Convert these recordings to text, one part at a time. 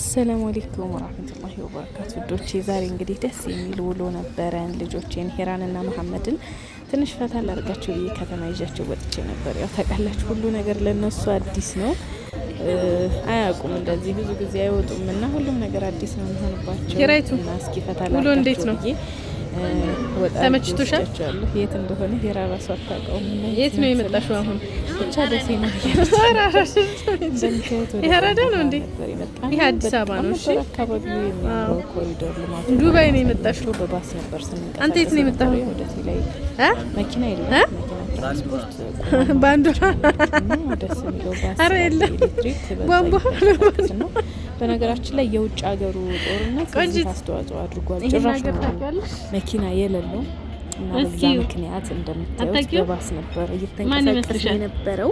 አሰላሙ አለይኩም ወራህመቱላሂ ወበረካቱ። ዶቼ ዛሬ እንግዲህ ደስ የሚል ውሎ ነበረን። ልጆቼን ሂራንና መሐመድን ትንሽ ፈታ ላርጋቸው ብዬ ከተማ ይዣቸው ወጥቼ ነበር። ያው ታውቃላችሁ ሁሉ ነገር ለነሱ አዲስ ነው፣ አያውቁም። እንደዚህ ብዙ ጊዜ አይወጡም እና ሁሉም ነገር አዲስ ነው የሚሆንባቸው። እና እስኪ ፈታ ላርጋቸው ብዬ ተመችቶሻል? የት እንደሆነ ሂራ ራሷ አታውቀውም። የት ነው የመጣሽው? አሁን ብቻ ደሴ ነው። ይሄ አራዳ ነው እንዴ? ይሄ አዲስ አበባ ነው። እሺ አካባቢው የሚያምረው ኮሪዶር ልማቱ ዱባይ ነው የመጣሽው? በባስ ነበር ስንቀሳቀስ። አንተ የት ነው የመጣኸው? ደሴ ላይ መኪና የለም፣ ትራንስፖርት ባንዱ ደስ የሚለው ባስ አረ የለም ኤሌክትሪክ ቧንቧ ነው። በነገራችን ላይ የውጭ ሀገሩ ጦርነት እዚህ አስተዋጽኦ አድርጓል። ጭራሽ መኪና የሌለው እና በዛ ምክንያት እንደምታዩት በባስ ነበር እየተንቀሳቀስ የነበረው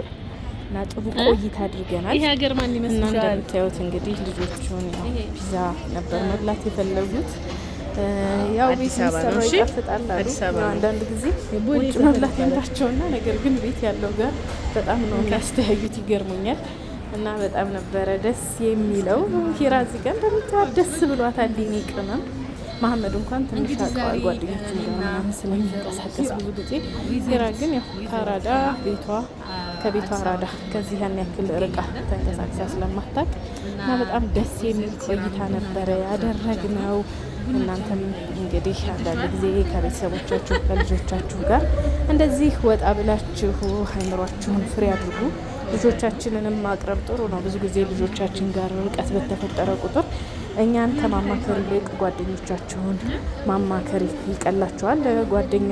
እና ጥሩ ቆይታ አድርገናል። ይሄ ሀገር ማን ይመስልሻል? እና እንደምታዩት እንግዲህ ልጆቹን ፒዛ ነበር መብላት የፈለጉት። ያው ቤት የሚሰራው ይጣፍጣል አሉ። አንዳንድ ጊዜ ውጭ መብላት ያምራቸውና ነገር ግን ቤት ያለው ጋር በጣም ነው የሚያስተያዩት። ይገርሙኛል። እና በጣም ነበረ ደስ የሚለው። ሂራ እዚህ ጋር እንደምታዩት ደስ ብሏታል። ሊኒ ቅመም መሐመድ እንኳን ትንሽ አውቀዋል ጓደኞቹ ጋር ምናምን ስለሚንቀሳቀስ ብዙ ጊዜ። ሂራ ግን ያው ከአራዳ ከቤቷ አራዳ ከዚህ ያን ያክል ርቃ ተንቀሳቅሳ ስለማታውቅ እና በጣም ደስ የሚል ቆይታ ነበረ ያደረግነው። እናንተም እንግዲህ አንዳንድ ጊዜ ከቤተሰቦቻችሁ ከልጆቻችሁ ጋር እንደዚህ ወጣ ብላችሁ አይምሯችሁን ፍሬ አድርጉ። ልጆቻችንንም ማቅረብ ጥሩ ነው። ብዙ ጊዜ ልጆቻችን ጋር ርቀት በተፈጠረ ቁጥር እኛን ከማማከር ይልቅ ጓደኞቻችሁን ማማከር ይቀላቸዋል። ጓደኛ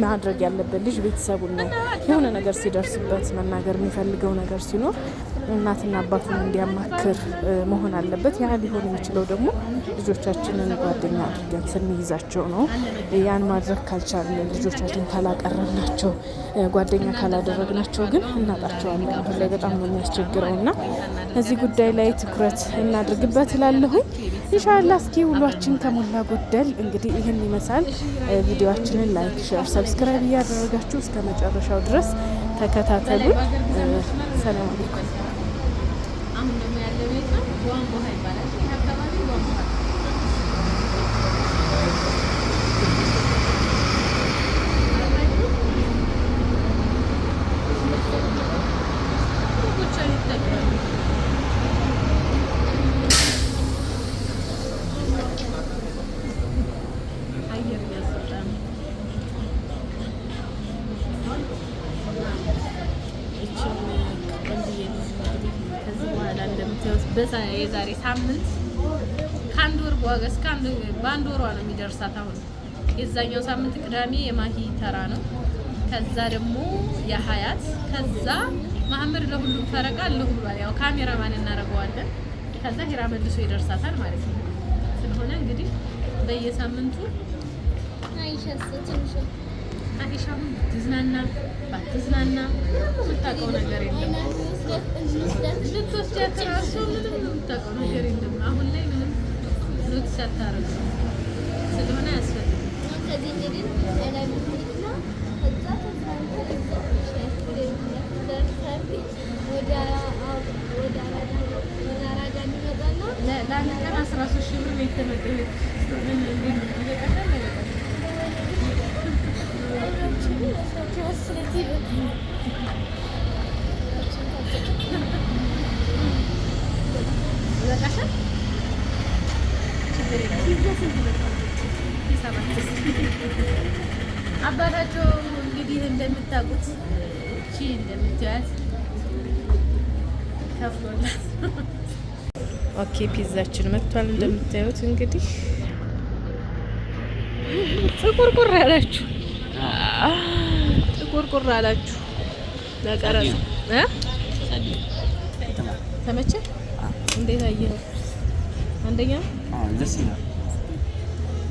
ማድረግ ያለበት ልጅ ቤተሰቡን ነው። የሆነ ነገር ሲደርስበት መናገር የሚፈልገው ነገር ሲኖር እናትና አባቱን እንዲያማክር መሆን አለበት። ያ ሊሆን የሚችለው ደግሞ ልጆቻችንን ጓደኛ አድርገን ስንይዛቸው ነው። ያን ማድረግ ካልቻለን ልጆቻችን ካላቀረብናቸው፣ ጓደኛ ካላደረግናቸው ግን እናጣቸዋለን። አሁን ላይ በጣም ነው የሚያስቸግረው እና እዚህ ጉዳይ ላይ ትኩረት እናድርግበት እላለሁኝ። ኢንሻአላህ እስኪ ውሏችን ከሞላ ጎደል እንግዲህ ይህን ይመስላል። ቪዲዮአችንን ላይክ፣ ሼር፣ ሰብስክራይብ እያደረጋችሁ እስከ መጨረሻው ድረስ ተከታተሉ። ሰላም አለይኩም። የዛሬ ሳምንት ከአንድ ወር በአንድ ወሯ ነው የሚደርሳት። አሁን የዛኛው ሳምንት ቅዳሜ የማሂ ተራ ነው። ከዛ ደግሞ የሀያት ከዛ መሐመድ ለሁሉም ፈረቃ ለሁሉም ያው ካሜራማን እናደርገዋለን። ከዛ ሂራ መልሶ ይደርሳታል ማለት ነው። ስለሆነ እንግዲህ በየሳምንቱ አይሻ ትዝናና ባትዝናና የምታውቀው ነገር የለም። ልትወስጃት እራሱ ምንም የምታውቀው ነገር የለም። አሁን ላይ ምንም ኖቲስ አታረግም ስለሆነ አያስፈልግም። ለአንድ ቀን 13 ሺህ ብር ነው የተመደበው። አባታቸው እንግዲህ እንደምታውቁት እቺ እንደምታያት ከፍሎላት። ኦኬ ፒዛችን መጥቷል። እንደምታዩት እንግዲህ ጥቁርቁር አላችሁ ለቀረጽ ተመቸ? እንዴት አየኸው? አንደኛ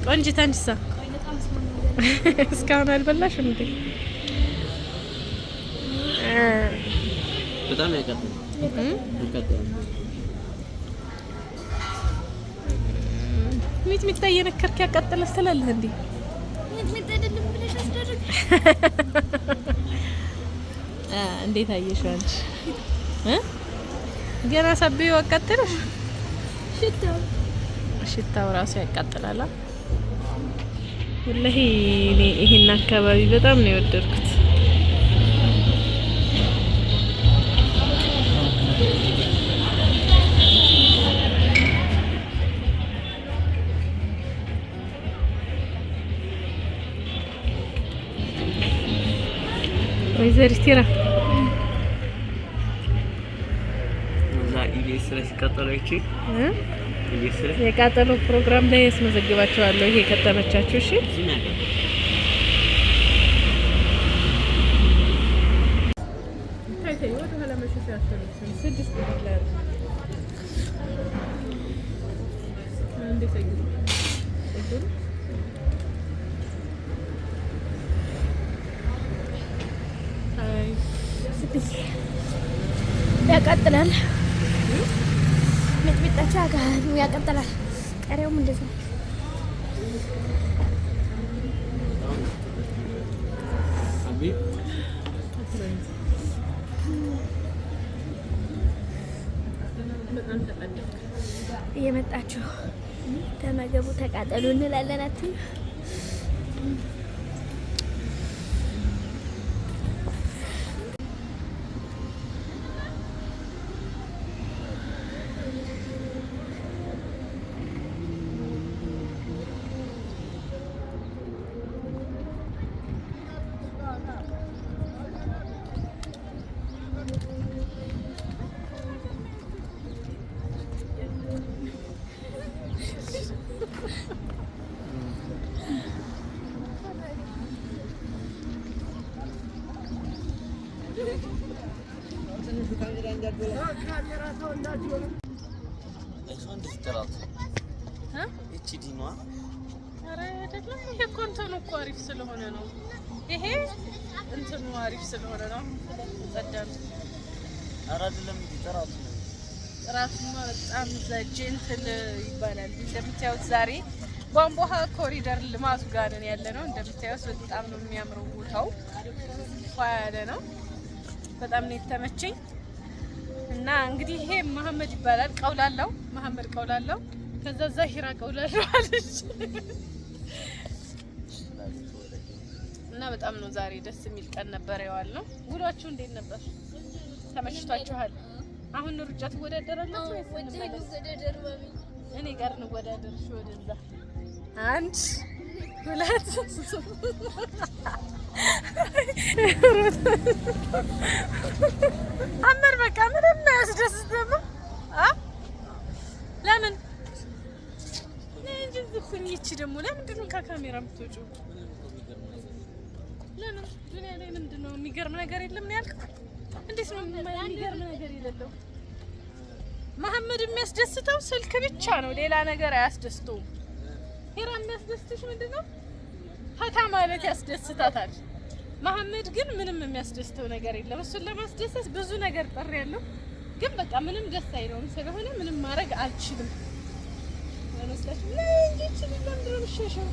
ቆንጅት። አንቺሳ እስካሁን አልበላሽም እንዴ? በጣም ያቀጥል ሚጥሚጣ እየነከርክ ያቃጥላል ትላለህ እንዴ? ሚጥሚጣ አይደለም ብለሽ አስደረግ። እንዴት አየሽው አንቺ? ገና ሳቢው አቃጥለሽ ሽታው ራሱ ያቃጥላል። ወላሂ እኔ ይሄን አካባቢ በጣም ነው የወደድኩት። ወይዘሪት ቲራ የቃጠሎ ፕሮግራም ላይ ያስመዘግባቸዋለሁ። ይሄ ከተመቻችሁ እሺ። ያቃጥላል። ሚጥሚጣቻ ጋር ያቃጥላል። ቀሪውም እንደዚህ ነው። እየመጣችሁ ተመገቡ፣ ተቃጠሉ እንላለን። አትይ አሪፍ ስለሆነ ነው። ይሄ እንትኑ አሪፍ ስለሆነ ነው። ጸዳም አራድለም ጥራቱማ በጣም ጀንትል ይባላል። እንደምታዩት ዛሬ ቧንቧ ኮሪደር ልማቱ ጋር ነን ያለ ነው። እንደምታዩት በጣም ነው የሚያምረው ቦታው። ፋያለ ነው። በጣም ነው የተመቸኝ። እና እንግዲህ ይሄ መሐመድ ይባላል። ቀውላላው መሐመድ ቀውላላው። ከዛ ዛሂራ ቀውላላው አለች። እና በጣም ነው ዛሬ ደስ የሚል ቀን ነበር የዋልነው። ውሏችሁ እንዴት ነበር? ተመችቷችኋል? አሁን ሩጫ ትወዳደራላችሁ ወይስ እኔ ጋር እንወዳደር? እሺ ወደዛ 1 2 አመር በቃ ምንም አያስደስትም። ለምን ለምን ዝኩኝ? እቺ ደግሞ ለምንድን ነው ከካሜራ የምትወጪው? ለምን ዱንያ ላይ ምንድነው የሚገርም ነገር የለም ነው ያልከው? እንዴት ነው የሚገርም ነገር የሌለው? መሐመድ የሚያስደስተው ስልክ ብቻ ነው፣ ሌላ ነገር አያስደስተውም። ሄራ የሚያስደስትሽ ምንድነው? ፈታ ማለት ያስደስታታል። መሐመድ ግን ምንም የሚያስደስተው ነገር የለም። እሱን ለማስደሰት ብዙ ነገር ጥሪ ያለው ግን በቃ ምንም ደስ አይለውም። ስለሆነ ምንም ማድረግ አልችልም። ለነስላችሁ ለእንጂ ለምንድነው የምትሸሸው?